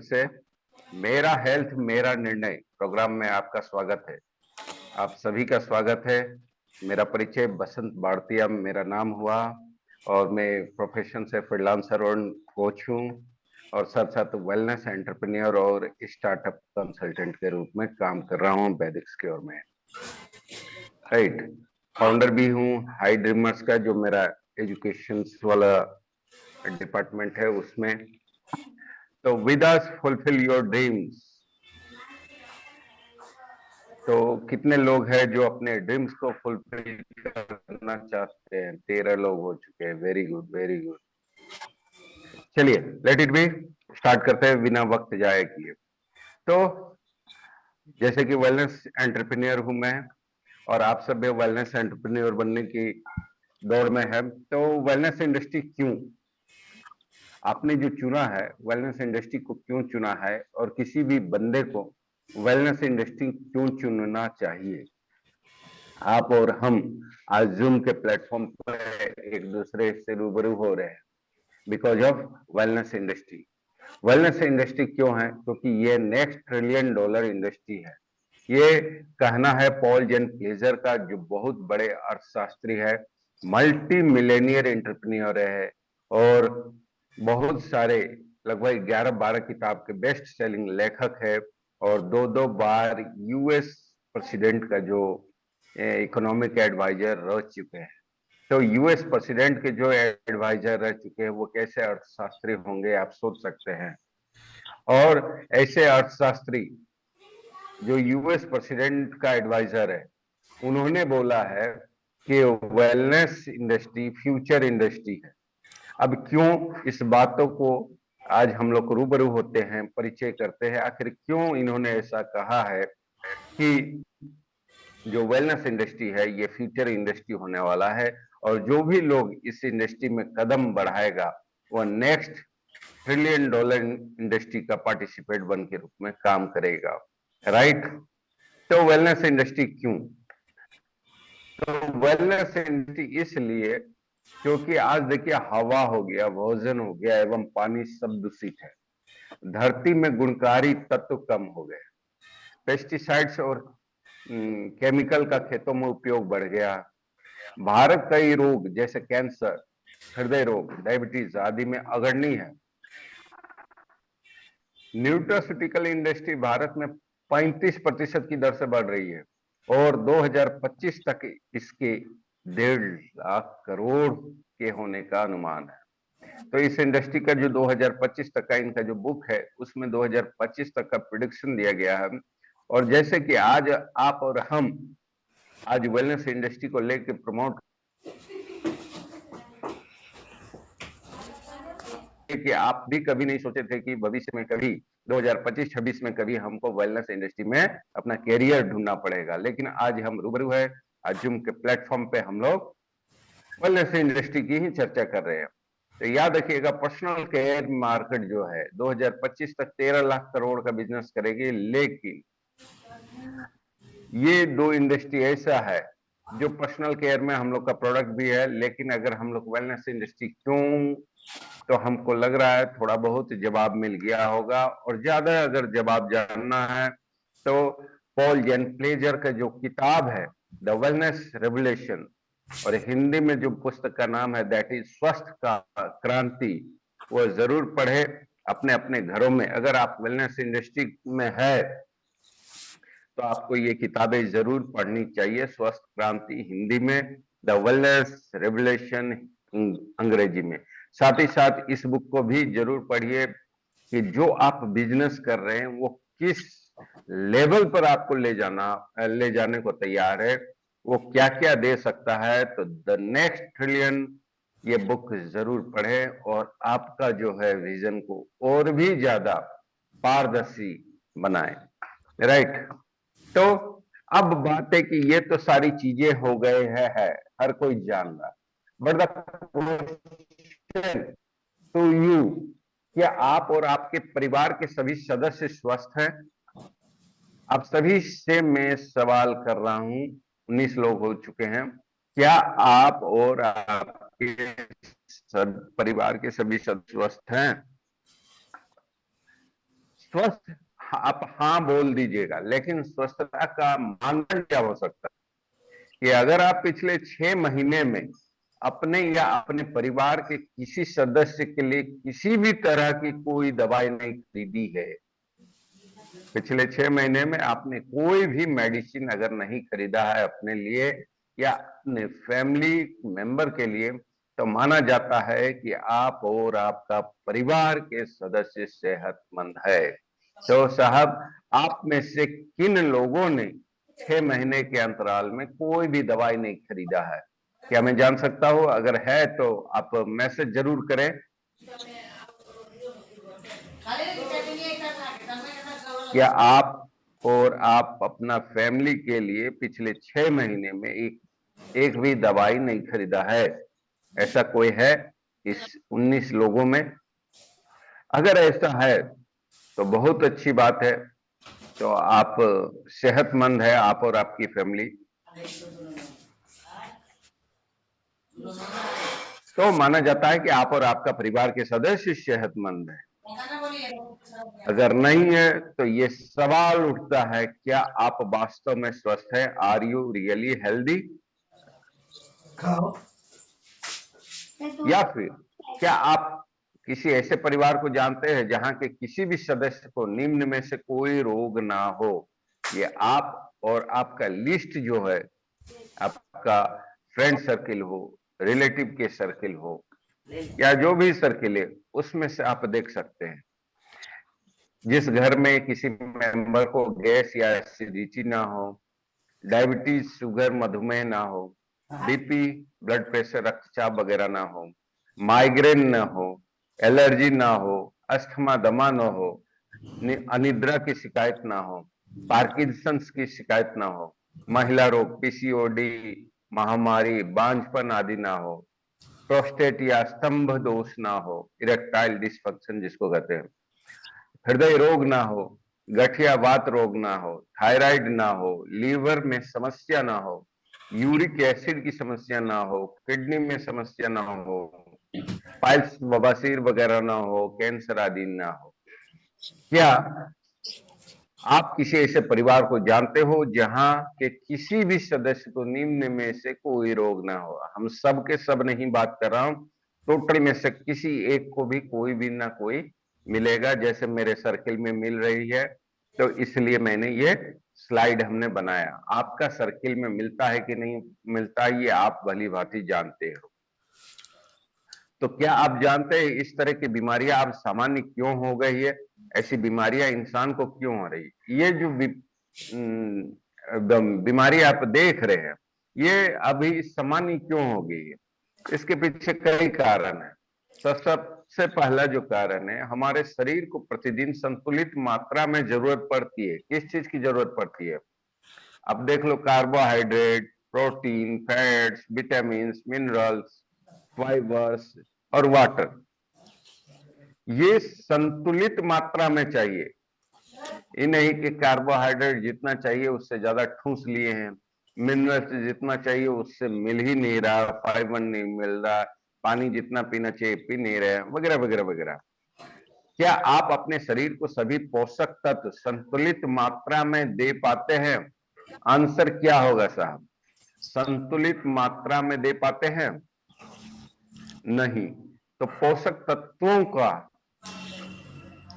से मेरा हेल्थ मेरा निर्णय प्रोग्राम में आपका स्वागत है। आप सभी का स्वागत है। मेरा परिचय बसंत बाड़तिया मेरा नाम हुआ और मैं प्रोफेशन से फ्रीलांसर और कोच हूँ और साथ साथ वेलनेस एंटरप्रेन्योर और स्टार्टअप कंसल्टेंट के रूप में काम कर रहा हूँ वैदिक स्क्योर में। राइट, फाउंडर भी हूँ हाई ड्रीमर्स का, जो मेरा एजुकेशन वाला डिपार्टमेंट है उसमें। तो with us fulfil your dreams. तो कितने लोग हैं जो अपने ड्रीम्स को फुलफिल करना चाहते हैं? 13 लोग हो चुके हैं। Very good, very good. चलिए लेट इट बी, स्टार्ट करते हैं बिना वक्त जाए किए। तो जैसे कि वेलनेस एंटरप्रेन्योर हूं मैं और आप सब भी वेलनेस एंटरप्रेन्योर बनने की दौड़ में है। तो वेलनेस इंडस्ट्री क्यों आपने जो चुना है, वेलनेस इंडस्ट्री को क्यों चुना है और किसी भी बंदे को वेलनेस इंडस्ट्री क्यों चुनना चाहिए? आप और हम आज जूम के प्लेटफॉर्म पर एक दूसरे से रूबरू हो रहे हैं because of wellness industry. Wellness industry क्यों है? क्योंकि ये नेक्स्ट ट्रिलियन डॉलर इंडस्ट्री है। ये कहना है पॉल जेन फ्लेजर का, जो बहुत बड़े अर्थशास्त्री है, मल्टी मिलेनियर एंटरप्रेन्योर है और बहुत सारे लगभग 11-12 किताब के बेस्ट सेलिंग लेखक है और 2-2 बार यूएस प्रेसिडेंट का जो इकोनॉमिक एडवाइजर रह चुके हैं। तो यूएस प्रेसिडेंट के जो एडवाइजर रह चुके हैं वो कैसे अर्थशास्त्री होंगे, आप सोच सकते हैं। और ऐसे अर्थशास्त्री जो यूएस प्रेसिडेंट का एडवाइजर है, उन्होंने बोला है कि वेलनेस इंडस्ट्री फ्यूचर इंडस्ट्री है। अब क्यों इस बातों को आज हम लोग रूबरू होते हैं, परिचय करते हैं, आखिर क्यों इन्होंने ऐसा कहा है कि जो वेलनेस इंडस्ट्री है ये फ्यूचर इंडस्ट्री होने वाला है और जो भी लोग इस इंडस्ट्री में कदम बढ़ाएगा वो नेक्स्ट ट्रिलियन डॉलर इंडस्ट्री का पार्टिसिपेट बन के रूप में काम करेगा। राइट। तो वेलनेस इंडस्ट्री क्यों? तो वेलनेस इंडस्ट्री इसलिए क्योंकि आज देखिए हवा हो गया, भोजन हो गया एवं पानी सब दूषित है। धरती में गुणकारी तत्व कम हो गए। पेस्टिसाइड्स और केमिकल का खेतों में उपयोग बढ़ गया। भारत कई रोग जैसे कैंसर, हृदय रोग, डायबिटीज आदि में अग्रणी है। न्यूट्रास्यूटिकल इंडस्ट्री भारत में 35% की दर से बढ़ रही है और 2025 तक इसके 1.5 लाख करोड़ के होने का अनुमान है। तो इस इंडस्ट्री का जो 2025 तक का इनका जो बुक है उसमें 2025 तक का प्रिडिक्शन दिया गया है। और जैसे कि आज आप और हम आज वेलनेस इंडस्ट्री को लेकर प्रमोट कि आप भी कभी नहीं सोचे थे कि भविष्य में कभी 2025-26 में कभी हमको वेलनेस इंडस्ट्री में अपना कैरियर ढूंढना पड़ेगा, लेकिन आज हम रूबरू है। आज जूम के प्लेटफॉर्म पे हम लोग वेलनेस इंडस्ट्री की ही चर्चा कर रहे हैं। तो याद रखिएगा, पर्सनल केयर मार्केट जो है 2025 तक 13 लाख करोड़ का बिजनेस करेगी, लेकिन ये दो इंडस्ट्री ऐसा है जो पर्सनल केयर में हम लोग का प्रोडक्ट भी है, लेकिन अगर हम लोग वेलनेस इंडस्ट्री क्यों, तो हमको लग रहा है थोड़ा बहुत जवाब मिल गया होगा। और ज्यादा अगर जवाब जानना है तो पॉल जेन फ्लेजर का जो किताब है द वेलनेस रेवोल्यूशन, और हिंदी में जो पुस्तक का नाम है दैट इज स्वस्थ का क्रांति, वो जरूर पढ़े अपने अपने घरों में। अगर आप वेलनेस इंडस्ट्री में है तो आपको ये किताबें जरूर पढ़नी चाहिए। स्वस्थ क्रांति हिंदी में, द वेलनेस रेवोल्यूशन अंग्रेजी में। साथ ही साथ इस बुक को भी जरूर पढ़िए कि जो आप बिजनेस कर रहे हैं वो किस लेवल पर आपको ले जाने को तैयार है, वो क्या क्या दे सकता है। तो द नेक्स्ट ट्रिलियन ये बुक जरूर पढ़े और आपका जो है विजन को और भी ज्यादा पारदर्शी बनाए। राइट। तो अब बात है कि ये तो सारी चीजें हो गए है हर कोई जान रहा, but the question to you, क्या आप और आपके परिवार के सभी सदस्य स्वस्थ हैं? आप सभी से मैं सवाल कर रहा हूं, 19 लोग हो चुके हैं। क्या आप और आपके परिवार के सभी सदस्य स्वस्थ हैं? स्वस्थ आप हाँ बोल दीजिएगा, लेकिन स्वस्थता का मानदंड क्या हो सकता है कि अगर आप पिछले 6 महीने में अपने या अपने परिवार के किसी सदस्य के लिए किसी भी तरह की कोई दवाई नहीं खरीदी है, पिछले 6 महीने में आपने कोई भी मेडिसिन अगर नहीं खरीदा है अपने लिए या अपने फैमिली मेंबर के लिए, तो माना जाता है कि आप और आपका परिवार के सदस्य सेहतमंद है। तो साहब, आप में से किन लोगों ने 6 महीने के अंतराल में कोई भी दवाई नहीं खरीदा है? क्या मैं जान सकता हूं? अगर है तो आप मैसेज जरूर करें। क्या आप और आप अपना फैमिली के लिए पिछले 6 महीने में एक भी दवाई नहीं खरीदा है? ऐसा कोई है इस 19 लोगों में? अगर ऐसा है तो बहुत अच्छी बात है। तो आप सेहतमंद है, आप और आपकी फैमिली। तो माना जाता है कि आप और आपका परिवार के सदस्य सेहतमंद है। अगर नहीं है तो ये सवाल उठता है, क्या आप वास्तव में स्वस्थ हैं? Are you really healthy? या फिर क्या आप किसी ऐसे परिवार को जानते हैं जहां के किसी भी सदस्य को निम्न में से कोई रोग ना हो? ये आप और आपका लिस्ट जो है, आपका फ्रेंड सर्किल हो, रिलेटिव के सर्किल हो, या जो भी सर्किल है, उसमें से आप देख सकते हैं। जिस घर में किसी मेंबर को गैस या एसिडिटी ना हो, डायबिटीज, शुगर, मधुमेह ना हो, बीपी, ब्लड प्रेशर, रक्तचाप वगैरह ना हो, माइग्रेन ना हो, एलर्जी ना हो, अस्थमा, दमा ना हो, अनिद्रा की शिकायत ना हो, पार्किंसंस की शिकायत ना हो, महिला रोग, पीसीओडी, महामारी, बांझपन आदि ना हो, प्रोस्टेट या स्तंभ दोष ना हो, इरेक्टाइल डिसफंक्शन जिसको कहते हैं, हृदय रोग ना हो, गठिया वात रोग ना हो, थायराइड ना हो, लीवर में समस्या ना हो, यूरिक एसिड की समस्या ना हो, किडनी में समस्या ना हो, पाइल्स, बवासीर वगैरह ना हो, कैंसर आदि ना हो। क्या आप किसी ऐसे परिवार को जानते हो जहां के किसी भी सदस्य को निम्न में से कोई रोग ना हो? हम सब के सब नहीं बात कर रहा हूं, टोटल में से किसी एक को भी कोई भी ना कोई मिलेगा, जैसे मेरे सर्किल में मिल रही है। तो इसलिए मैंने ये स्लाइड हमने बनाया। आपका सर्किल में मिलता है कि नहीं मिलता, ये आप भली भांति जानते हो। तो क्या आप जानते हैं इस तरह की बीमारियां आप सामान्य क्यों हो गई है? ऐसी बीमारियां इंसान को क्यों हो रही है? ये जो बीमारी आप देख रहे हैं, ये अभी सामान्य क्यों हो गई है? इसके पीछे कई कारण है। तो सबसे पहला जो कारण है, हमारे शरीर को प्रतिदिन संतुलित मात्रा में जरूरत पड़ती है। किस चीज की जरूरत पड़ती है? अब देख लो, carbohydrate, protein, fats, vitamin, minerals, fibres और वाटर, ये संतुलित मात्रा में चाहिए। ये नहीं कि कार्बोहाइड्रेट जितना चाहिए उससे ज्यादा ठूस लिए हैं, मिनरल्स जितना चाहिए उससे मिल ही नहीं रहा, फाइबर नहीं मिल रहा, पानी जितना पीना चाहिए पी नहीं रहे, वगैरह वगैरह वगैरह। क्या आप अपने शरीर को सभी पोषक तत्व संतुलित मात्रा में दे पाते हैं? आंसर क्या होगा साहब? संतुलित मात्रा में दे पाते हैं? नहीं। तो पोषक तत्वों का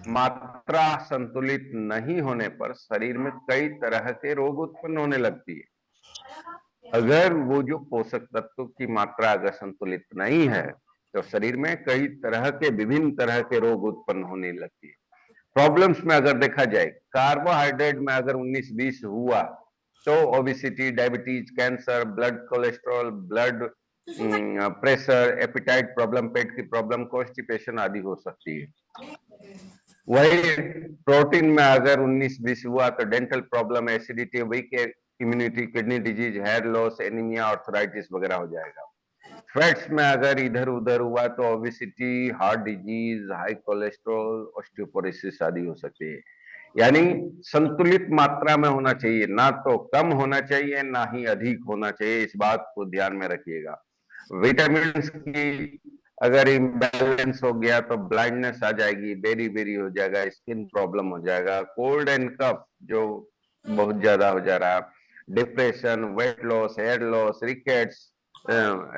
मात्रा संतुलित नहीं होने पर शरीर में कई तरह के रोग उत्पन्न होने लगती है। अगर वो जो पोषक तत्व की मात्रा अगर संतुलित नहीं है तो शरीर में कई तरह के विभिन्न तरह के रोग उत्पन्न होने लगती है। प्रॉब्लम्स में अगर देखा जाए, कार्बोहाइड्रेट में अगर 19-20 हुआ तो obesity, diabetes, cancer, blood cholesterol, blood pressure, appetite problem, पेट की प्रॉब्लम, कॉन्स्टिपेशन आदि हो सकती है। वही प्रोटीन में अगर 19-20 हुआ तो dental problem, acidity, weak immunity, kidney disease, hair loss, anaemia, arthritis वगैरह हो जाएगा। फैट्स में अगर इधर उधर हुआ तो obesity, heart disease, high cholesterol, osteoporosis आदि हो सकती है। यानी संतुलित मात्रा में होना चाहिए, ना तो कम होना चाहिए ना ही अधिक होना चाहिए। इस बात को ध्यान में रखिएगा। विटामिन की अगर इम्बैलेंस हो गया तो ब्लाइंडनेस आ जाएगी, बेरी बेरी हो जाएगा, स्किन प्रॉब्लम हो जाएगा, कोल्ड एंड कफ जो बहुत ज्यादा हो जा रहा है, depression, weight loss, hair loss, rickets,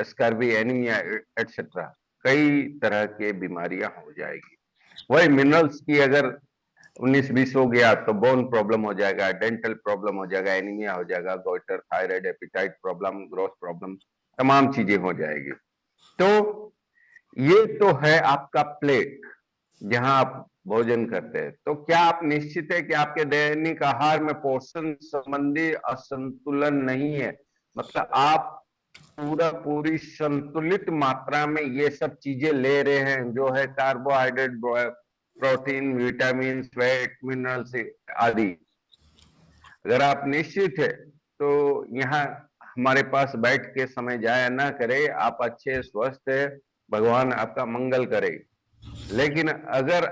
scurvy, anaemia etcetera, कई तरह के बीमारियां हो जाएगी। वही मिनरल्स की अगर 19-20 हो गया तो बोन प्रॉब्लम हो जाएगा, डेंटल प्रॉब्लम हो जाएगा, एनीमिया हो जाएगा, goitre, thyroid, appetite problem, growth problem, तमाम चीजें हो जाएगी। तो ये तो है आपका प्लेट जहां आप भोजन करते हैं। तो क्या आप निश्चित है कि आपके दैनिक आहार में पोषण संबंधी असंतुलन नहीं है? मतलब आप पूरा पूरी संतुलित मात्रा में ये सब चीजें ले रहे हैं, जो है carbohydrate, protein, vitamin, fat, minerals आदि। अगर आप निश्चित है तो यहाँ हमारे पास बैठ के समय जाया ना करे, आप अच्छे स्वस्थ है, भगवान आपका मंगल करे। लेकिन अगर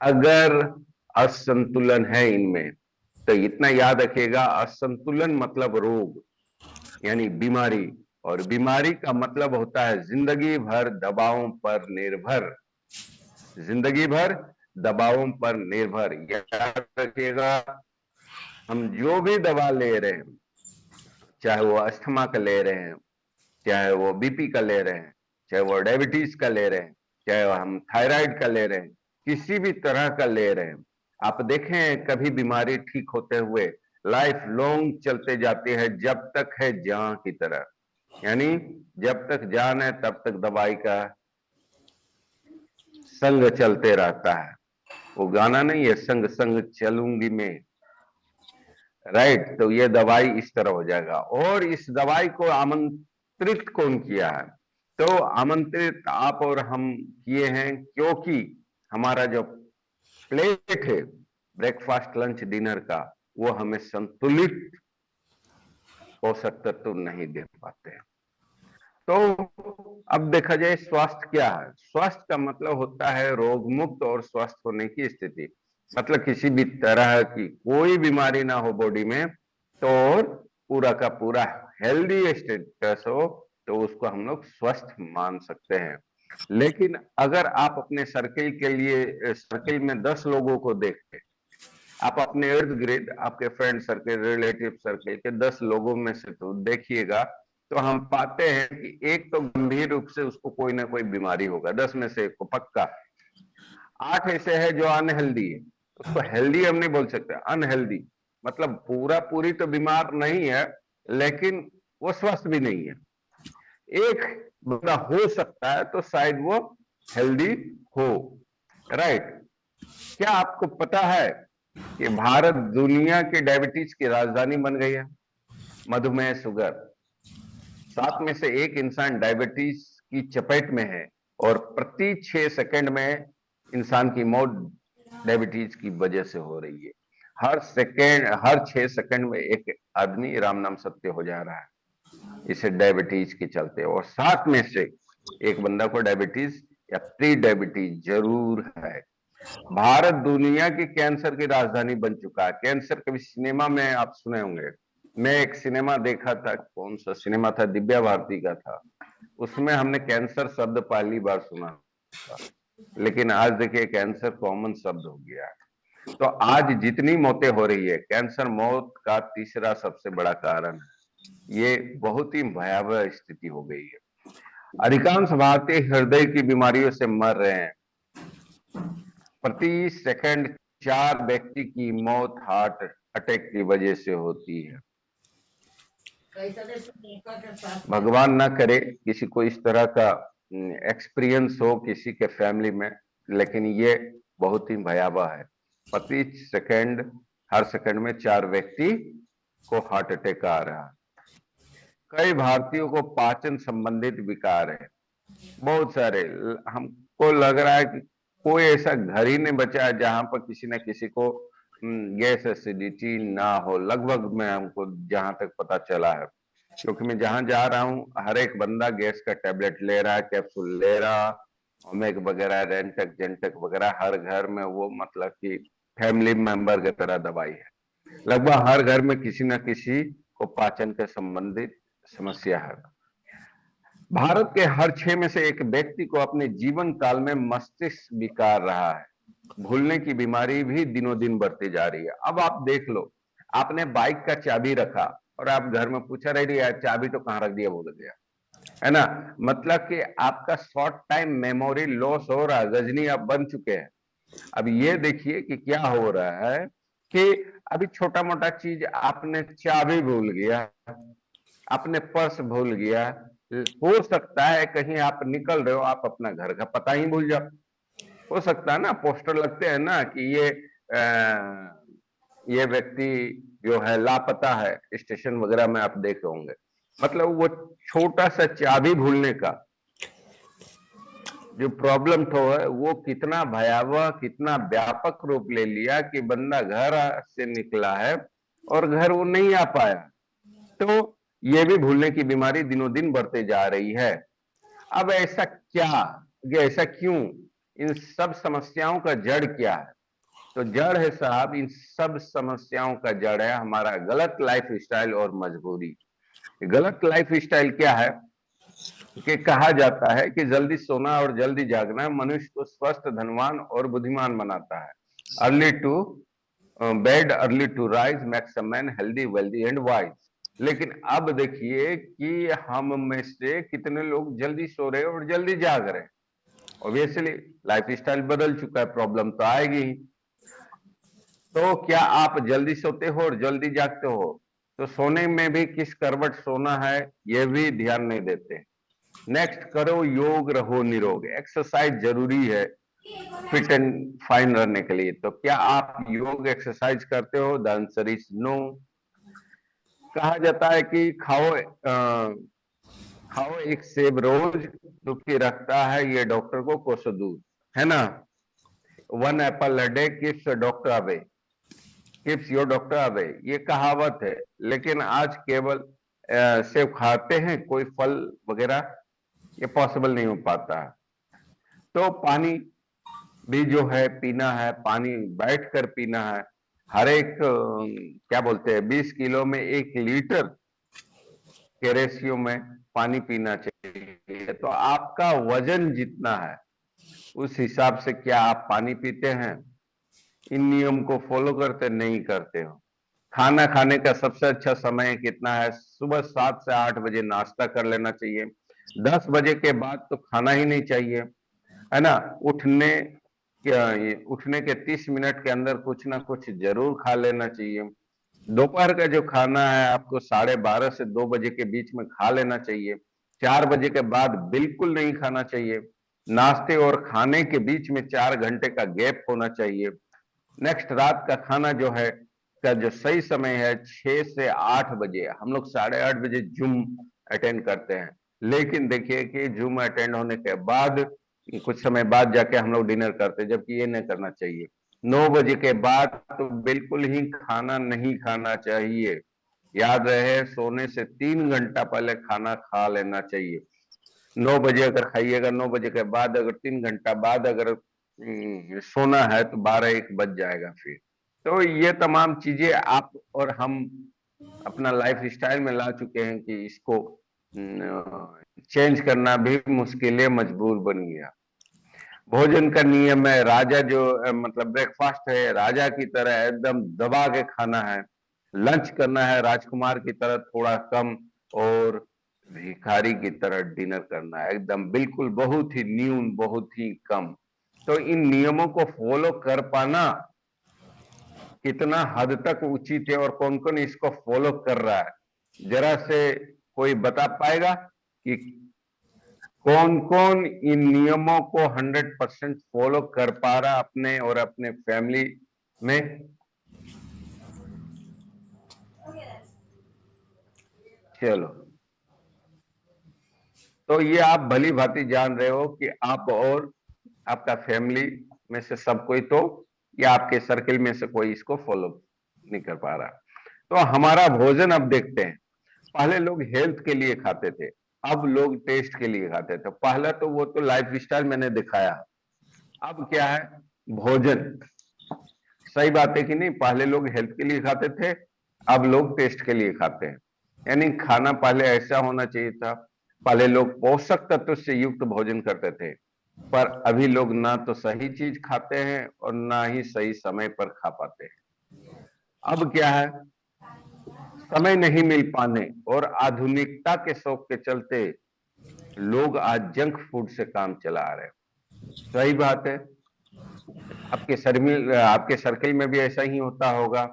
अगर असंतुलन है इनमें, तो इतना याद रखिएगा, असंतुलन मतलब रोग, यानी बीमारी, और बीमारी का मतलब होता है जिंदगी भर दबावों पर निर्भर, जिंदगी भर दबावों पर निर्भर। याद रखिएगा, हम जो भी दवा ले रहे हैं, चाहे वो अस्थमा का ले रहे हैं, चाहे वो बीपी का ले रहे हैं, चाहे वो डायबिटीज का ले रहे हैं, चाहे वो हम थायराइड का ले रहे हैं, किसी भी तरह का ले रहे हैं, आप देखें कभी बीमारी ठीक होते हुए लाइफ लॉन्ग चलते जाती है, जब तक है जान की तरह। यानी जब तक जान है तब तक दवाई का संग चलते रहता है। वो गाना नहीं है, संग संग चलूंगी मैं, राइट? तो ये दवाई इस तरह हो जाएगा। और इस दवाई को आमंत्रित कौन किया है? तो आमंत्रित आप और हम किए हैं, क्योंकि हमारा जो प्लेट है ब्रेकफास्ट, लंच, डिनर का, वो हमें संतुलित पोषक तत्व नहीं दे पाते हैं। तो अब देखा जाए स्वास्थ्य क्या है। स्वास्थ्य का मतलब होता है रोग मुक्त और स्वस्थ होने की स्थिति, मतलब किसी भी तरह की कोई बीमारी ना हो बॉडी में, तो और पूरा का पूरा हेल्दी स्टेटस हो, तो उसको हम लोग स्वस्थ मान सकते हैं। लेकिन अगर आप अपने सर्किल के लिए, सर्किल में 10 लोगों को देखते, आप अपने इर्द गिर्द आपके फ्रेंड सर्किल, रिलेटिव सर्किल के 10 लोगों में से तो देखिएगा, तो हम पाते हैं कि एक तो गंभीर रूप से उसको कोई ना कोई बीमारी होगा, 10 में से एक को पक्का। 8 ऐसे है जो अनहेल्दी है, उसको हेल्दी हम नहीं बोल सकते, अनहेल्दी, मतलब पूरा पूरी तो बीमार नहीं है, लेकिन वो स्वस्थ भी नहीं है। एक बंदा हो सकता है तो शायद वो हेल्दी हो, राइट? क्या आपको पता है कि भारत दुनिया के डायबिटीज की राजधानी बन गई है? मधुमेह, शुगर, 7 में से 1 इंसान डायबिटीज की चपेट में है, और प्रति 6 सेकंड में इंसान की मौत डायबिटीज की वजह से हो रही है। हर 6 सेकंड में एक आदमी राम नाम सत्य हो जा रहा है, इसे डायबिटीज के चलते। और 7 में से एक बंदा को डायबिटीज या प्री डायबिटीज जरूर है। भारत दुनिया की कैंसर की राजधानी बन चुका है। कैंसर कभी सिनेमा में आप सुने होंगे, मैं एक सिनेमा देखा था, कौन सा सिनेमा था, दिव्या भारती का था, उसमें हमने कैंसर शब्द पहली बार सुना था। लेकिन आज देखिए कैंसर कॉमन शब्द हो गया है। तो आज जितनी मौतें हो रही है, कैंसर मौत का तीसरा सबसे बड़ा कारण है। ये बहुत ही भयावह स्थिति हो गई है। अधिकांश भारतीय हृदय की बीमारियों से मर रहे हैं। प्रति सेकंड 4 व्यक्ति की मौत हार्ट अटैक की वजह से होती है। भगवान ना करे किसी को इस तरह का एक्सपीरियंस हो किसी के फैमिली में, लेकिन ये बहुत ही भयावह है। प्रति सेकंड, हर सेकंड में 4 व्यक्ति को हार्ट अटैक आ रहा है। कई भारतीयों को पाचन संबंधित विकार है, बहुत सारे। हमको लग रहा है कि कोई ऐसा घर ही नहीं बचा है जहां पर किसी न किसी को गैस एसिडिटी ना हो, लगभग में हमको जहां तक पता चला है। क्योंकि मैं जहां जा रहा हूं हर एक बंदा गैस का टेबलेट ले रहा है, कैप्सूल ले रहा, ओमेग वगैरह, रेंटक, जेंटक वगैरह, हर घर में वो मतलब कि फैमिली मेंबर की तरह दवाई है। लगभग हर घर में किसी न किसी को पाचन के संबंधित समस्या है। भारत के हर 6 में से एक व्यक्ति को अपने जीवन काल में मस्तिष्क विकार रहा है। भूलने की बीमारी भी दिनों दिन बढ़ती जा रही है। अब आप देख लो, आपने बाइक का चाबी रखा और आप घर में पूछा, रही यार चाबी तो कहाँ रख दिया, भूल गया, है ना। मतलब कि आपका शॉर्ट टाइम मेमोरी लॉस हो रहा है, गजनी आप बन चुके हैं। अब ये देखिए कि क्या हो रहा है कि अभी छोटा मोटा चीज, आपने चाबी भूल गया, अपने पर्स भूल गया, हो सकता है कहीं आप निकल रहे हो, आप अपना घर का पता ही भूल जाओ। हो सकता है ना, पोस्टर लगते हैं ना कि ये व्यक्ति जो है लापता है, स्टेशन वगैरह में आप देखे होंगे। मतलब वो छोटा सा चाबी भूलने का जो प्रॉब्लम तो है, वो कितना भयावह, कितना व्यापक रूप ले लिया कि बंदा घर से निकला है और घर वो नहीं आ पाया। तो ये भी भूलने की बीमारी दिनों दिन बढ़ते जा रही है। अब ऐसा क्या, ये ऐसा क्यों, इन सब समस्याओं का जड़ क्या है? तो जड़ है साहब, इन सब समस्याओं का जड़ है हमारा गलत लाइफ स्टाइल और मजबूरी। गलत लाइफ स्टाइल क्या है कि कहा जाता है कि जल्दी सोना और जल्दी जागना मनुष्य को स्वस्थ, धनवान और बुद्धिमान बनाता है। Early to bed early to rise makes a man healthy wealthy and wise. लेकिन अब देखिए कि हम में से कितने लोग जल्दी सो रहे हैं और जल्दी जाग रहे हैं। ऑब्वियसली लाइफ स्टाइल बदल चुका है, प्रॉब्लम तो आएगी ही। तो क्या आप जल्दी सोते हो और जल्दी जागते हो? तो सोने में भी किस करवट सोना है, ये भी ध्यान नहीं देते। नेक्स्ट, करो योग, रहो निरोग। एक्सरसाइज जरूरी है फिट एंड फाइन रहने के लिए। तो क्या आप योग एक्सरसाइज करते हो? The answer is no. कहा जाता है कि खाओ एक सेब रोज, दुखी रखता है ये डॉक्टर को कोसों दूर, है ना। One Apple a day keeps doctor away, keeps your doctor away, ये कहावत है। लेकिन आज केवल सेब खाते हैं, कोई फल वगैरह ये पॉसिबल नहीं हो पाता है। तो पानी भी जो है पीना है, पानी बैठ कर पीना है। हर एक क्या बोलते हैं, 20 किलो में 1 लीटर के रेशियो में पानी पीना चाहिए। तो आपका वजन जितना है उस हिसाब से क्या आप पानी पीते हैं? इन नियम को फॉलो करते नहीं करते हो? खाना खाने का सबसे अच्छा समय कितना है? सुबह 7 से 8 बजे नाश्ता कर लेना चाहिए। 10 बजे के बाद तो खाना ही नहीं चाहिए, है ना। उठने के 30 मिनट के अंदर कुछ ना कुछ जरूर खा लेना चाहिए। दोपहर का जो खाना है आपको 12:30 से 2 बजे के बीच में खा लेना चाहिए। 4 बजे के बाद बिल्कुल नहीं खाना चाहिए। नाश्ते और खाने के बीच में 4 घंटे का गैप होना चाहिए। नेक्स्ट, रात का खाना जो है का जो सही समय है 6 से 8 बजे। हम लोग 8:30 बजे जूम अटेंड करते हैं, लेकिन देखिए कि जूम अटेंड होने के बाद कुछ समय बाद जाके हम लोग डिनर करते हैं, जबकि ये नहीं करना चाहिए। 9 बजे के बाद तो बिल्कुल ही खाना नहीं खाना चाहिए। याद रहे, सोने से 3 घंटा पहले खाना खा लेना चाहिए। 9 बजे अगर खाइएगा, 9 बजे के बाद अगर 3 घंटा बाद अगर सोना है तो 12-1 बज जाएगा फिर। तो ये तमाम चीजें आप और हम अपना लाइफ स्टाइल में ला चुके हैं कि इसको चेंज करना भी मुश्किल है, मजबूर बन गया। भोजन का नियम है, राजा जो मतलब ब्रेकफास्ट है राजा की तरह एकदम दबा के खाना है। लंच करना है राजकुमार की तरह थोड़ा कम, और भिखारी की तरह डिनर करना है एकदम बिल्कुल बहुत ही न्यून, बहुत ही कम। तो इन नियमों को फॉलो कर पाना कितना हद तक उचित है और कौन कौन इसको फॉलो कर रहा है, जरा से कोई बता पाएगा कि कौन कौन इन नियमों को 100% फॉलो कर पा रहा अपने और अपने फैमिली में? चलो, तो ये आप भली भांति जान रहे हो कि आप और आपका फैमिली में से सब कोई, तो या आपके सर्किल में से कोई इसको फॉलो नहीं कर पा रहा। तो हमारा भोजन अब देखते हैं। पहले लोग हेल्थ के लिए खाते थे, अब लोग टेस्ट के लिए खाते थे। पहला तो वो तो लाइफ स्टाइल मैंने दिखाया। अब क्या है, भोजन। सही बात है कि नहीं? पहले लोग हेल्थ के लिए खाते थे, अब लोग टेस्ट के लिए खाते हैं। यानी खाना पहले ऐसा होना चाहिए था पहले लोग पोषक तत्व से युक्त भोजन करते थे, पर अभी लोग ना तो सही चीज खाते हैं और ना ही सही समय पर खा पाते हैं। अब क्या है, समय नहीं मिल पाने और आधुनिकता के शौक के चलते लोग आज जंक फूड से काम चला रहे हैं। सही बात है। आपके सर्किल में भी ऐसा ही होता होगा।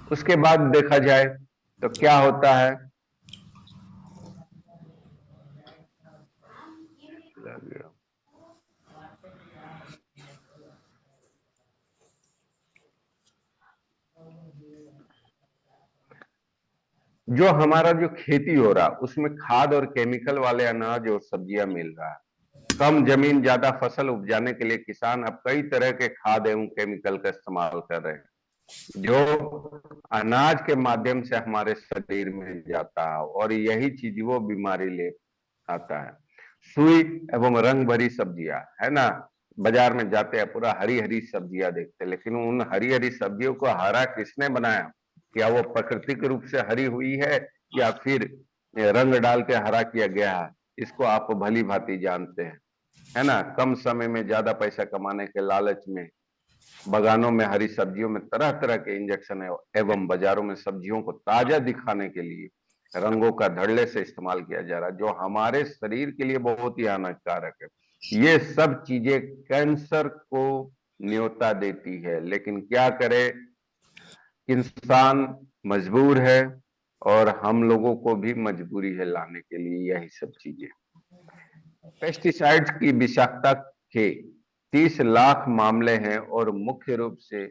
उसके बाद देखा जाए तो क्या होता है, जो हमारा जो खेती हो रहा उसमें खाद और केमिकल वाले अनाज और सब्जियां मिल रहा है। कम जमीन ज्यादा फसल उपजाने के लिए किसान अब कई तरह के खाद एवं केमिकल का इस्तेमाल कर रहे हैं, जो अनाज के माध्यम से हमारे शरीर में जाता है और यही चीज वो बीमारी ले आता है। सुई एवं रंग भरी सब्जियां है ना, बाजार में जाते हैं पूरा हरी हरी सब्जियां देखते हैं, लेकिन उन हरी हरी सब्जियों को हरा किसने बनाया? क्या वो प्राकृतिक रूप से हरी हुई है या फिर रंग डाल के हरा किया गया है? इसको आप भली भांति जानते हैं, है ना। कम समय में ज्यादा पैसा कमाने के लालच में बागानों में हरी सब्जियों में तरह तरह के इंजेक्शन है एवं बाजारों में सब्जियों को ताजा दिखाने के लिए रंगों का धड़ल्ले से इस्तेमाल किया जा रहा है, जो हमारे शरीर के लिए बहुत ही हानिकारक है। ये सब चीजें कैंसर को न्योता देती है, लेकिन क्या करे, इंसान मजबूर है और हम लोगों को भी मजबूरी है लाने के लिए यही सब चीजें। पेस्टिसाइड्स की विषाक्तता के 30 लाख मामले हैं और मुख्य रूप से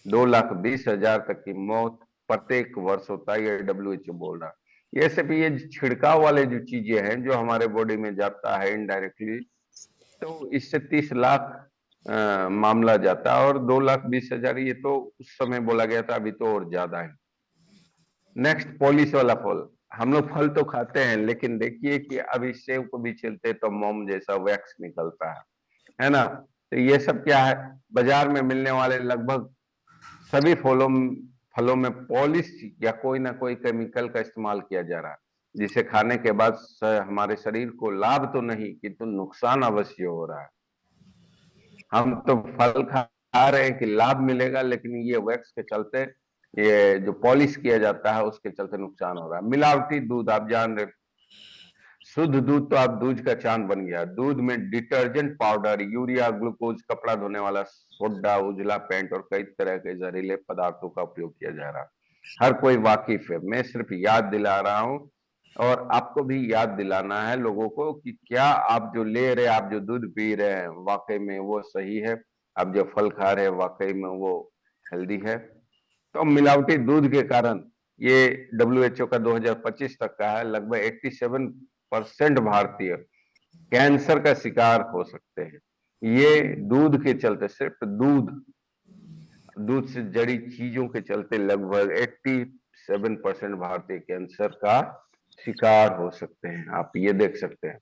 2,20,000 तक की मौत प्रत्येक वर्ष होता है, ये WHO बोल रहा है। ये सब ये छिड़काव वाले जो चीजें हैं जो हमारे बॉडी में जाता है इनडायरेक्टली, तो इससे 30 लाख मामला जाता है और 2,20,000 ये तो उस समय बोला गया था, अभी तो और ज्यादा है। नेक्स्ट, पॉलिश वाला फल। हम लोग फल तो खाते हैं, लेकिन देखिए कि अभी सेब को भी छिलते तो मोम जैसा वैक्स निकलता है ना। तो ये सब क्या है, बाजार में मिलने वाले लगभग सभी फलों में पॉलिश या कोई ना कोई केमिकल का इस्तेमाल किया जा रहा है, जिसे खाने के बाद हमारे शरीर को लाभ तो नहीं किंतु नुकसान अवश्य हो रहा है। हम तो फल खा रहे हैं कि लाभ मिलेगा, लेकिन ये वैक्स के चलते, ये जो पॉलिश किया जाता है उसके चलते नुकसान हो रहा है। मिलावटी दूध आप जान रहे, शुद्ध दूध तो आप दूध का चांद बन गया। दूध में डिटर्जेंट पाउडर, यूरिया, ग्लूकोज, कपड़ा धोने वाला सोडा, उजला पेंट और कई तरह के जहरीले पदार्थों का उपयोग किया जा रहा है। हर कोई वाकिफ है, मैं सिर्फ याद दिला रहा हूं और आपको भी याद दिलाना है लोगों को कि क्या आप जो ले रहे हैं, आप जो दूध पी रहे हैं वाकई में वो सही है, आप जो फल खा रहे हैं वाकई में वो हेल्दी है। तो मिलावटी दूध के कारण ये WHO का 2025 तक का है, लगभग 87% भारतीय कैंसर का शिकार हो सकते हैं। ये दूध के चलते, सिर्फ दूध दूध से जड़ी चीजों के चलते लगभग 87% भारतीय कैंसर का शिकार हो सकते हैं, आप ये देख सकते हैं।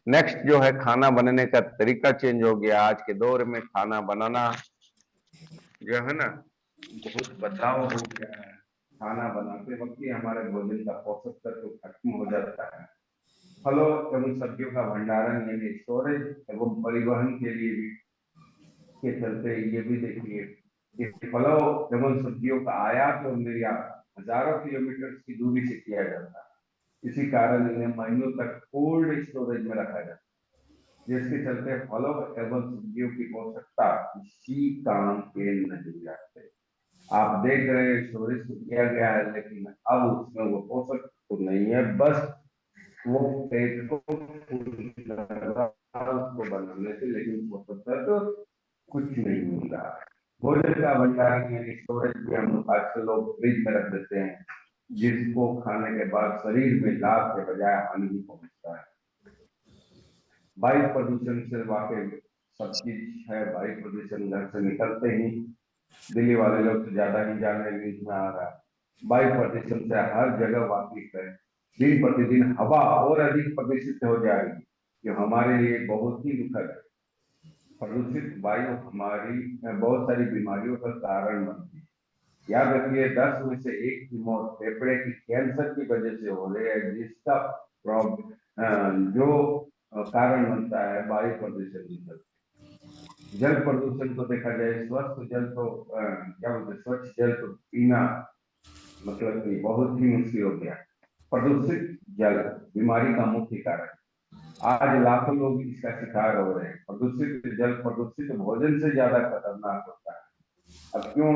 नेक्स्ट जो है, खाना बनने का तरीका चेंज हो गया। आज के दौर में खाना बनाना जो है ना बहुत बदलाव हो गया है। खाना बनाते वक्त ही हमारे भोजन का पोषक तत्व खत्म हो जाता है। फलों एवं सब्जियों का भंडारण यानी स्टोरेज एवं परिवहन के लिए भी के चलते ये भी देखिए कि फलों एवं सब्जियों का आयात और निर्यात हजारों किलोमीटर की दूरी से किया जाता है। इसी कारण इन्हें महीनों तक कोल्ड स्टोरेज में रखा जाता है, जिसके चलते फलों एवं सब्जियों की पोषकता किसी काम के नहीं जाते। आप देख रहे हैं स्टोरेज तो किया गया है, लेकिन अब उसमें वो पोषक तो नहीं है, बस वो पेट को बनाने से, लेकिन पोषक तत्व कुछ नहीं मिल रहा है। भोजन का भंडारण यानी स्टोरेज भी हम आजकल लोग फ्रिज में रख देते हैं, जिसको खाने के बाद शरीर में लाभ के बजाय हानि ही पहुंचता है। वायु प्रदूषण से वाकई सब चीज है। वायु प्रदूषण घर से निकलते ही दिल्ली वाले लोग तो ज्यादा ही जाने न्यूज में आ रहा है। वायु प्रदूषण से हर जगह वाकिफ है। दिन प्रतिदिन हवा और अधिक प्रदूषित हो जाएगी, जो हमारे लिए बहुत ही दुखद है। प्रदूषित वायु हमारी बहुत सारी बीमारियों का कारण बनती है। याद रखिए 10 में से एक की मौत फेफड़े की कैंसर की वजह से हो रही है, जिसका जो कारण बनता है वायु प्रदूषण की तरफ। जल प्रदूषण को देखा जाए, स्वस्थ जल तो क्या बोलते हैं, स्वच्छ जल तो पीना मतलब कि बहुत ही मुश्किल हो गया। प्रदूषित जल बीमारी का मुख्य कारण। आज लाखों लोग इसका शिकार हो रहे हैं। प्रदूषित जल प्रदूषित भोजन से ज्यादा खतरनाक होता है। अब क्यों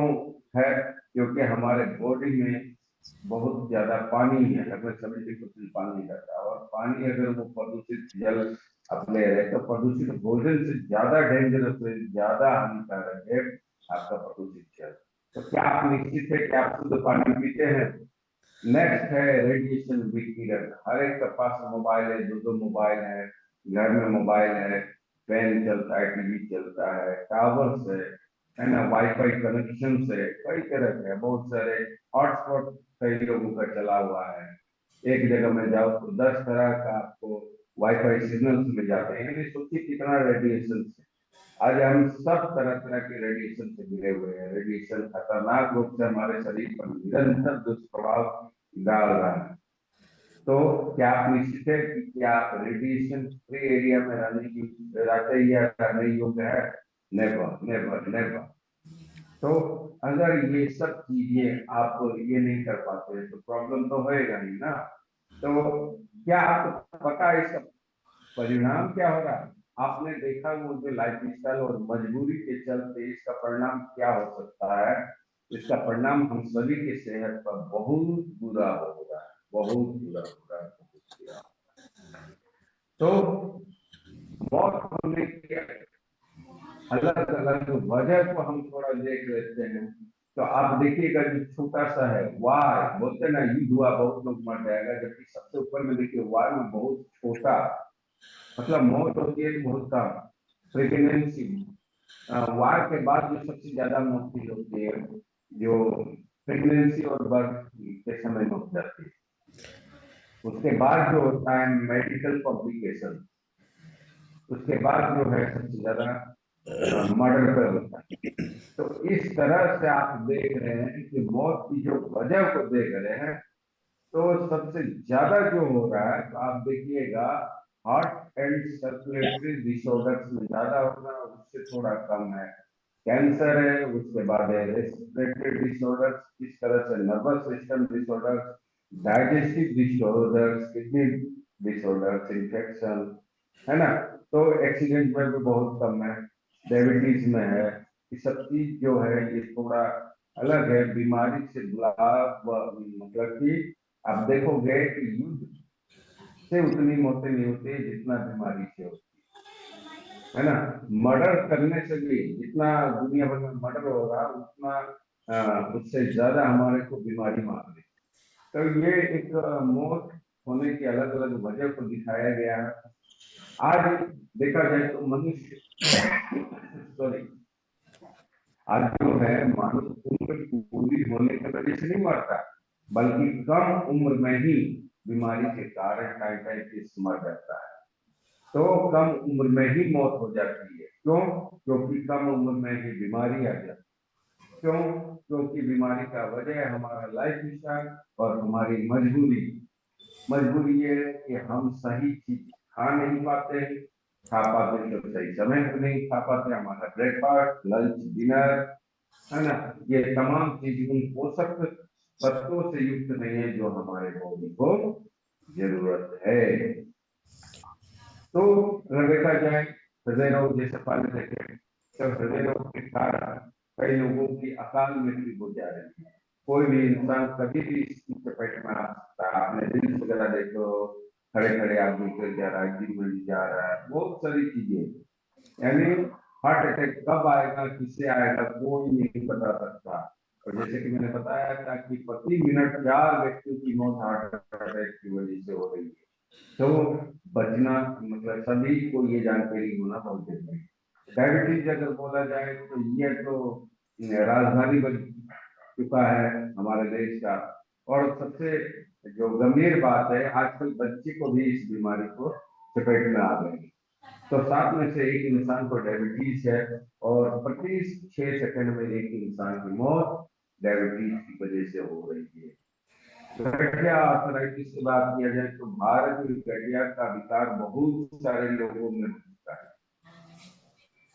है? क्योंकि हमारे बॉडी में बहुत ज्यादा पानी है, लगभग 70% पानी रहता है, और पानी अगर वो प्रदूषित जल आप ले रहे तो प्रदूषित भोजन से ज्यादा डेंजरस है, ज्यादा हानिकारक है आपका प्रदूषित जल। तो क्या आप निश्चित है कि आप शुद्ध पानी पीते हैं? नेक्स्ट है रेडिएशन विकिरण। हर एक के पास मोबाइल है, दो दो मोबाइल है, घर में मोबाइल है, फैन चलता है, टीवी चलता है, टावर्स है ना, वाईफाई कनेक्शन से कई तरह के बहुत सारे हॉटस्पॉट कई लोगों का चला हुआ है। एक जगह में जाओ तो 10 तरह का आपको वाईफाई सिग्नल्स मिल जाते हैं, यानी सोचिए कितना रेडिएशन। आज हम सब तरह तरह के रेडिएशन से घिरे हुए हैं। रेडिएशन खतरनाक रूप से हमारे शरीर पर निरंतर दुष्प्रभाव डाल रहा है। तो क्या आप निश्चित है कि क्या आप रेडिएशन फ्री एरिया में रहते या रहने योग्य है? Never never never. तो अगर ये सब चीजें आप ये नहीं कर पाते तो प्रॉब्लम तो होएगा ही ना। तो क्या आपको पता है इसका परिणाम क्या हो रहा है? आपने देखा वो जो लाइफ स्टाइल और मजबूरी के चलते इसका परिणाम क्या हो सकता है? इसका परिणाम हम सभी के सेहत पर बहुत बुरा हो रहा है, बहुत बुरा हो रहा है, बहुत बुरा। तो मौत होने की अलग अलग वजह को हम थोड़ा देख लेते हैं। तो आप देखिएगा जो छोटा सा है वार, बोलते हैं ना युद्ध हुआ बहुत लोग मर जाएगा, जबकि सबसे ऊपर में देखिए वार में बहुत छोटा, मतलब मौत होती है तो बहुत कम। प्रेगनेंसी, वार के बाद जो सबसे ज्यादा मौत होती है, जो प्रेगनेंसी और बर्थ के समय में हो जाती है। उसके बाद जो होता है मेडिकल कॉम्प्लिकेशन, उसके बाद जो है सबसे ज्यादा मर्डर पे होता है। तो इस तरह से आप देख रहे हैं कि मौत की जो वजह को देख रहे हैं, तो सबसे ज्यादा जो हो रहा है, तो आप देखिएगा हार्ट एंड सर्कुलेटरी डिसऑर्डर्स में ज्यादा होगा, उससे थोड़ा कम है कैंसर है, उसके बाद है रेस्पिरेटरी डिसऑर्डर्स, इस तरह से nervous system disorders, digestive disorders, kidney disorders, infection, है ना। तो एक्सीडेंट में भी बहुत कम है, डायबिटीज में है। ये सब चीज जो है ये थोड़ा अलग है बीमारी से मतलब कि आप देखोगे कि युद्ध से उतनी मौतें नहीं होती जितना बीमारी से होती है ना। मर्डर करने से भी जितना दुनिया भर में मर्डर हो रहा उतना उससे ज्यादा हमारे को बीमारी मार रही। तो ये एक मौत होने की अलग अलग वजह को दिखाया गया है। आज देखा जाए तो मनुष्य सॉरी, आज जो है मानव उम्र पूरी होने की वजह से नहीं मरता, बल्कि कम उम्र में ही बीमारी के कारण टाइफाइड मर जाता है। तो कम उम्र में ही मौत हो जाती है। क्यों? क्योंकि कम उम्र में ही बीमारी आ जाती है। क्यों? क्योंकि बीमारी का वजह है हमारा लाइफ स्टाइल और हमारी मजबूरी। मजबूरी ये है कि हम सही चीज खा नहीं पाते, खा पाते तो सही समय पर नहीं खा पाते। हमारा ब्रेकफास्ट, लंच, डिनर, है ना, ये तमाम चीज उन पोषक तत्वों से युक्त नहीं है जो हमारे बॉडी को जरूरत है। तो अगर देखा जाए हृदय रोग जैसे पहले देखे, तो हृदय रोग के कारण कई लोगों की अकाल मृत्यु हो जा रही है। कोई भी इंसान कभी भी इसकी चपेट में आ सकता है। आपने रील्स वगैरह देखो, खड़े खड़े आदमी गिर जा रहा है, गिर मिल जा रहा है, बहुत सारी चीजें। यानी हार्ट अटैक कब आएगा, किससे आएगा, कोई नहीं बता सकता। और जैसे कि मैंने बताया था कि प्रति मिनट 4 व्यक्तियों की मौत हार्ट अटैक की वजह से हो रही है। तो बचना मतलब सभी को ये जानकारी होना बहुत जरूरी है। डायबिटीज अगर बोला जाए तो ये तो राजधानी बन चुका है हमारे देश का। और सबसे जो गंभीर बात है, आजकल बच्चे को भी इस बीमारी को चपेट में आ गए। तो 7 में से एक इंसान को डायबिटीज है, और प्रति 6 सेकंड में एक इंसान की मौत डायबिटीज की वजह से हो रही है। गठिया आर्थराइटिस की बात किया जाए तो भारत में गठिया का विकार बहुत सारे लोगों में हो चुका है,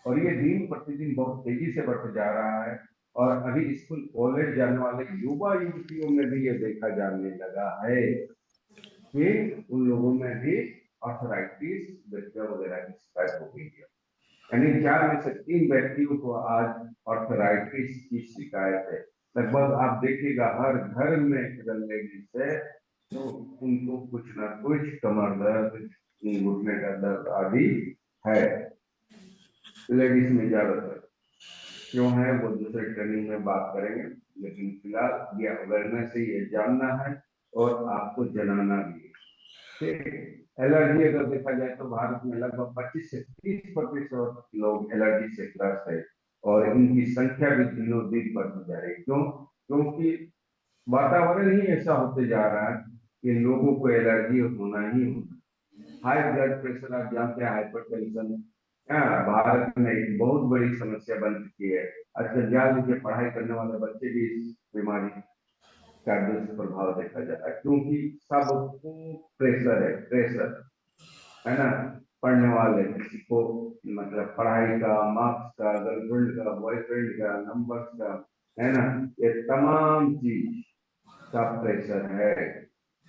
और ये दिन प्रतिदिन बहुत तेजी से बढ़ते जा रहा है। और अभी स्कूल कॉलेज जाने वाले युवा युवतियों में भी ये देखा जाने लगा है कि उन लोगों में भी आर्थराइटिस गठिया वगैरह की शिकायत हो गई है। यानी 4 में से 3 व्यक्तियों को आज आर्थराइटिस की शिकायत है। लगभग आप देखिएगा हर घर में अगर लेडीज है तो उनको कुछ ना कुछ कमर दर्द, घुटने का दर्द आदि है। लेडीज में ज्यादातर क्यों है वो दूसरे ट्रेनिंग में बात करेंगे, लेकिन फिलहाल ये अवेयरनेस है, ये जानना है और आपको जनाना भी है। एलर्जी अगर देखा जाए तो भारत में लगभग 25 से 30% लोग एलर्जी से ग्रस्त है, और इनकी संख्या भी दिनों दिन बढ़ती जा रही है। क्यों? क्योंकि वातावरण ही ऐसा होते जा रहा है कि लोगों को एलर्जी होना ही होना। हाई ब्लड प्रेशर आप जानते हैं, हाइपर टेंशन भारत में एक बहुत बड़ी समस्या बन चुकी है। आजकल जान लीजिए पढ़ाई करने वाले बच्चे भी इस बीमारी का दुष्प्रभाव देखा जाता है, क्योंकि सबको प्रेशर है, प्रेशर है ना। पढ़ने वाले किसी को मतलब पढ़ाई का, मार्क्स का, गर्लफ्रेंड का, बॉयफ्रेंड का, नंबर्स का, है ना, ये तमाम चीज का प्रेशर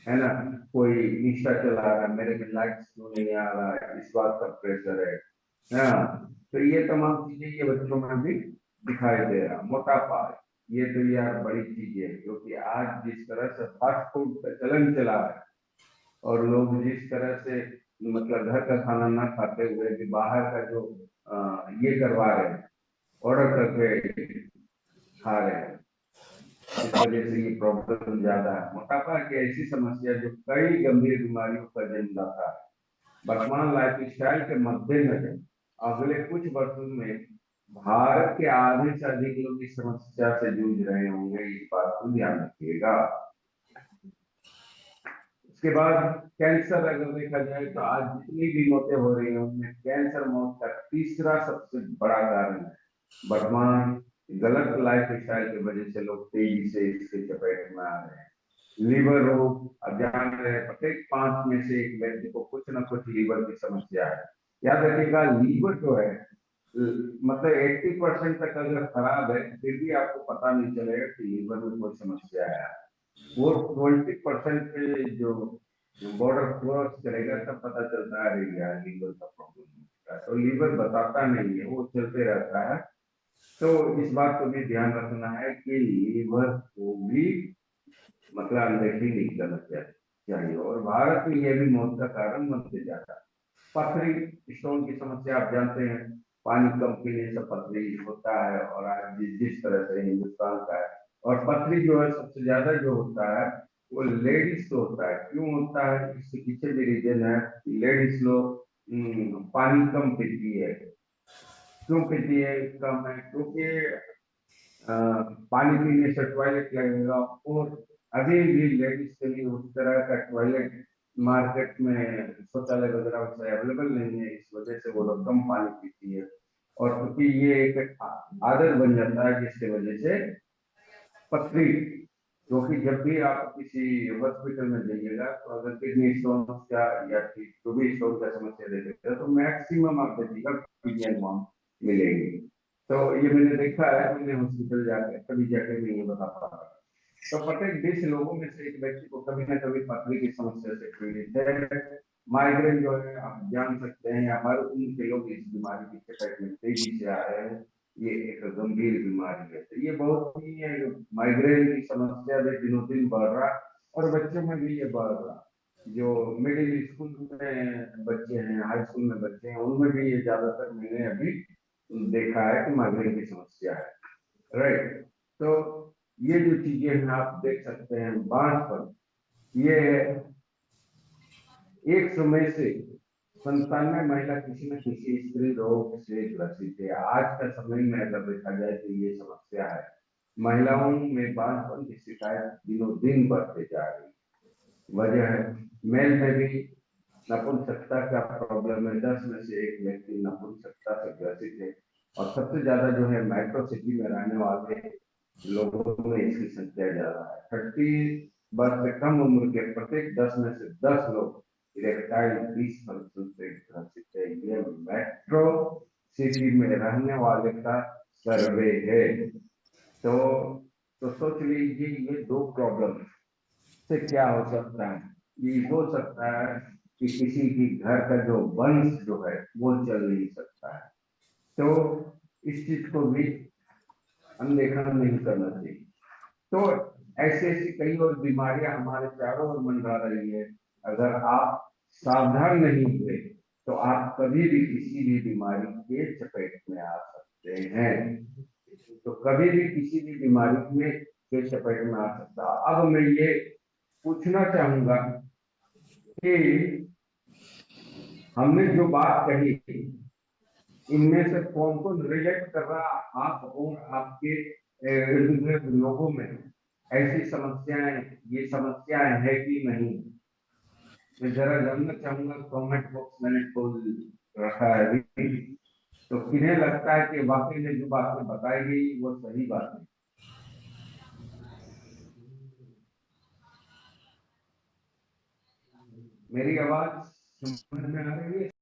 है ना। कोई इंस्टा चला रहा है, मेरे में लाइक्स क्यों नहीं आ रहा है, इस बात का प्रेशर है ना। तो ये तमाम चीजें ये बच्चों में भी दिखाई दे रहा। मोटापा, ये तो यार बड़ी चीज है, क्योंकि आज जिस तरह से फास्ट फूड का चलन चला है और लोग जिस तरह से मतलब घर का खाना ना खाते हुए भी बाहर का जो ये करवा रहे हैं, ऑर्डर करके खा रहे हैं, इस वजह से ये प्रॉब्लम ज्यादा है। मोटापा की ऐसी समस्या जो कई गंभीर बीमारियों का जन्म दाता है। वर्तमान लाइफ स्टाइल के मद्देनजर अगले कुछ वर्षों में भारत के आधे से अधिक लोग इस समस्या से जूझ रहे होंगे, इस बात को ध्यान रखिएगा। उसके बाद कैंसर अगर देखा जाए तो आज जितनी भी मौतें हो रही हैं उनमें कैंसर मौत का तीसरा सबसे बड़ा कारण है। वर्तमान गलत लाइफ स्टाइल की वजह से लोग तेजी से इसके चपेट में आ रहे हैं। लीवर रोग, अब जान रहे हैं प्रत्येक 5 में से एक व्यक्ति को कुछ ना कुछ लीवर की समस्या है। याद रखिएगा लीवर जो है मतलब 80% तक अगर खराब है फिर भी आपको पता नहीं चलेगा कि लीवर में कोई समस्या है। वो 20% पे जो बॉर्डर क्रॉस करेगा तब पता चलता है अरे यार लीवर का प्रॉब्लम है। तो लीवर बताता नहीं है, वो चलते रहता है। तो इस बात को भी ध्यान रखना है कि लीवर को भी मतलब अनदेखी नहीं करना चाहिए, और भारत में यह भी मौत का कारण बनते जाता है। पथरी स्टोन की समस्या आप जानते हैं, पानी कम पीने से पथरी होता है, और आज जिस तरह से हिंदुस्तान का है, और पथरी जो है सबसे ज्यादा जो होता है वो लेडीज को होता है। क्यों होता है, इसके पीछे भी रीजन है। लेडीज लोग पानी कम पीती है। क्यों पीती है, कम है क्योंकि पानी पीने से टॉयलेट लगेगा, और अभी भी लेडीज के लिए उस तरह का टॉयलेट मार्केट में शौचालय वगैरह वैसे अवेलेबल नहीं है, इस वजह से वो लोग कम पानी पीती है। और क्योंकि ये एक आदत बन जाता है जिसकी वजह से पथरी, क्योंकि जब भी आप किसी हॉस्पिटल में जाइएगा तो अगर किडनी स्टोन का या फिर जो भी स्टोन का समस्या देखेगा तो मैक्सिमम आप देखिएगा पीजीआई मिलेगी। तो ये मैंने देखा है, मैंने हॉस्पिटल जाकर कभी जाकर मैं ये बता पा रहा। तो प्रत्येक 20 लोगों में से एक व्यक्ति को कभी ना कभी पथरी की समस्या से पीड़ित है। माइग्रेन जो है आप जान सकते हैं, हर उम्र के लोग इस बीमारी की चपेट में तेजी से आ रहे हैं। ये एक गंभीर बीमारी है, तो ये बहुत ही माइग्रेन की समस्या भी दिनों दिन बढ़ रहा, और बच्चों में भी ये बढ़ रहा। जो मिडिल स्कूल में बच्चे हैं, हाई स्कूल में बच्चे हैं, उनमें भी ये ज्यादातर मैंने अभी देखा है कि माइग्रेन की समस्या है। राइट। तो ये जो चीजें हैं आप देख सकते हैं, बांझपन, ये एक समय से 97 महिला किसी न किसी स्त्री रोग से ग्रसित है। आज का समय में अगर देखा जाए तो ये समस्या है। महिलाओं में बांझपन की शिकायत दिनों दिन बढ़ते जा रही है। वजह है मेल में भी नपुंसकता का प्रॉब्लम है। 10 में से एक व्यक्ति नपुंसकता से ग्रसित है, और सबसे ज्यादा जो है मेट्रो सिटी में रहने वाले लोगों में इसकी संख्या ज्यादा है। 30 वर्ष से कम उम्र के प्रत्येक 10 में से 10 लोग इरेक्टाइल डिसफंक्शन से ग्रसित है। ये मेट्रो सिटी में रहने वाले का सर्वे है। तो सोच लीजिए ये दो प्रॉब्लम से क्या हो सकता है। ये हो सकता है कि किसी की घर का जो वंश जो है वो चल नहीं सकता है। तो इस चीज को भी अनदेखा नहीं करना चाहिए। तो ऐसी ऐसी कई और बीमारियां हमारे चारों ओर मंडरा रही है। अगर आप सावधान नहीं हुए तो आप कभी भी किसी भी बीमारी के चपेट में आ सकते हैं। तो कभी भी किसी भी बीमारी में के चपेट में आ सकता। अब मैं ये पूछना चाहूंगा कि हमने जो बात कही इनमें से कौन कौन रिलेट कर रहा, आप और आपके इर्द गिर्द लोगों में ऐसी समस्याएं, ये समस्याएं है कि नहीं। मैं जरा जानना चाहूंगा। कमेंट बॉक्स मैंने खोल रखा है अभी। तो किन्हें लगता है कि वाकई में जो बातें बताई गई वो सही बात है। मेरी आवाज समझ में आ रही है?